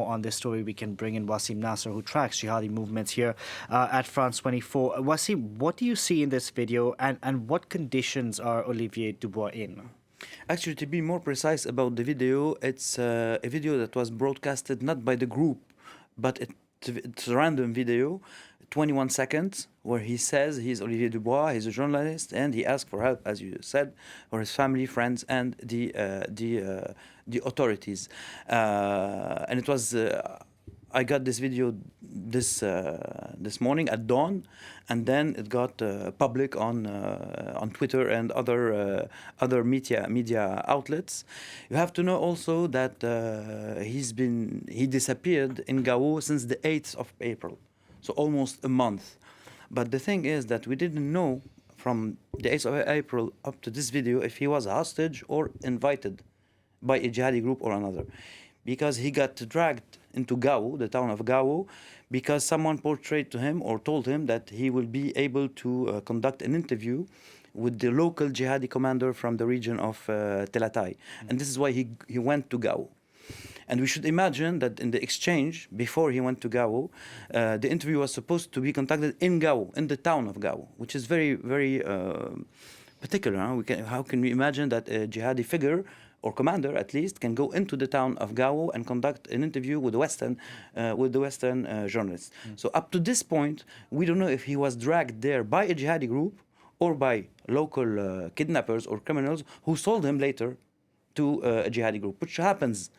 on this story, we can bring in Wassim Nasr, who tracks jihadi movements here at France 24. Wassim, what do you see in this video, and what conditions are Olivier Dubois in? Actually, to be more precise about the video, it's a video that was broadcasted not by the group, but it's a random video, 21 seconds, where he says he's Olivier Dubois, he's a journalist, and he asks for help, as you said, for his family, friends, and the authorities. And it was. I got this video this morning at dawn, and then it got public on Twitter and other media outlets. You have to know also that he disappeared in Gao since the 8th of April, so almost a month. But the thing is that we didn't know from the 8th of April up to this video if he was a hostage or invited by a jihadi group or another, because he got dragged into Gao, the town of Gao, because someone portrayed to him or told him that he will be able to conduct an interview with the local jihadi commander from the region of Telatai. And this is why he went to Gao. And we should imagine that in the exchange, before he went to Gao, the interview was supposed to be conducted in Gao, in the town of Gao, which is very, very particular. Huh? How can we imagine that a jihadi figure, or commander at least, can go into the town of Gao and conduct an interview with the Western journalists? So up to this point, we don't know if he was dragged there by a jihadi group or by local kidnappers or criminals who sold him later to a jihadi group, which happens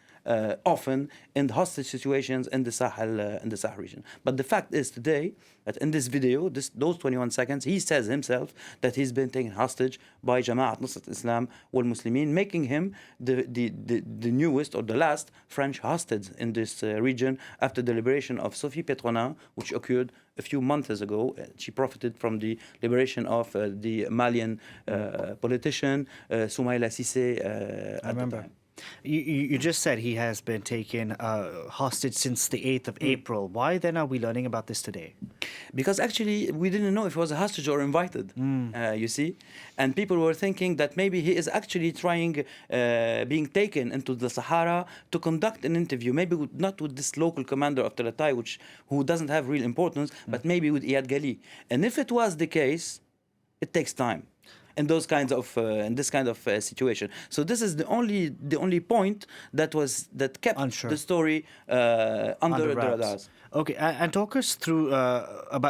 often in hostage situations in the Sahel region. But the fact is today that in this video, those 21 seconds, he says himself that he's been taken hostage by Jama'at Nusrat Islam wal Muslimin, making him the newest or the last French hostage in this region after the liberation of Sophie Petronin, which occurred a few months ago. She profited from the liberation of the Malian politician Soumaïla Cissé at the time. You just said he has been taken hostage since the 8th of April. Why then are we learning about this today? Because actually we didn't know if he was a hostage or invited, you see. And people were thinking that maybe he is actually being taken into the Sahara to conduct an interview, maybe not with this local commander of Telatai, who doesn't have real importance, but maybe with Iyad Ghali. And if it was the case, it takes time in this kind of situation. So this is the only point that kept the story under the radars. Okay, and talk us through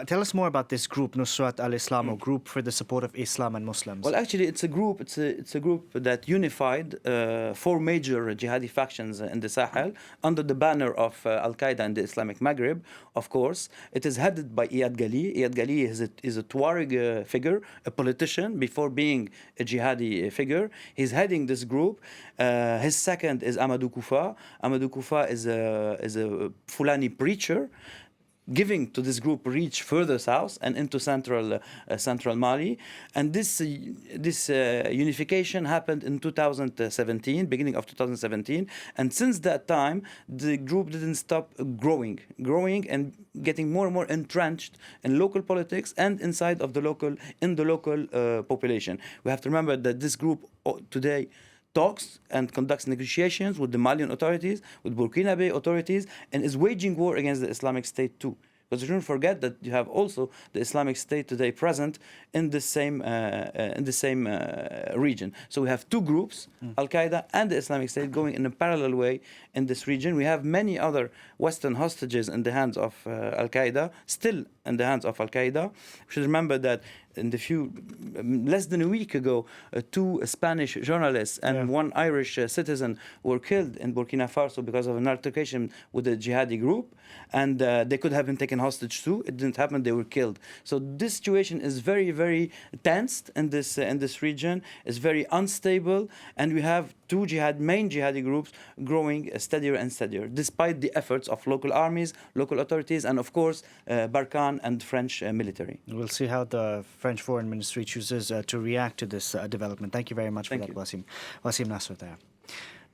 tell us more about this group, Nusrat al-Islam, or Group for the Support of Islam and Muslims. Well, actually, it's a group. It's a group that unified 4 major jihadi factions in the Sahel under the banner of Al Qaeda and the Islamic Maghreb. Of course, it is headed by Iyad Ghali. Iyad Ghali is a Tuareg figure, a politician before being a jihadi figure. He's heading this group. His second is Amadou Koufa. Amadou Koufa is a Fulani preacher, giving to this group reach further south and into central Mali. And this unification happened in 2017, beginning of 2017. And since that time, the group didn't stop growing and getting more and more entrenched in local politics and inside of the local population. We have to remember that this group today talks and conducts negotiations with the Malian authorities, with Burkinabe authorities, and is waging war against the Islamic State too. Because you don't forget that you have also the Islamic State today present in the same region. So we have 2 groups, Al Qaeda and the Islamic State, going in a parallel way in this region. We have many other Western hostages in the hands of Al Qaeda, still in the hands of Al Qaeda. We should remember that in less than a week ago, 2 Spanish journalists and 1 Irish citizen were killed in Burkina Faso because of an altercation with a jihadi group, and they could have been taken hostage too. It didn't happen; they were killed. So this situation is very, very tensed in this region. It's very unstable, and we have 2 main jihadi groups growing steadier and steadier, despite the efforts of local armies, local authorities, and of course Barkhane and French military. We'll see how the French Foreign Ministry chooses to react to this development. Thank you very much for that, Wassim Nasr there.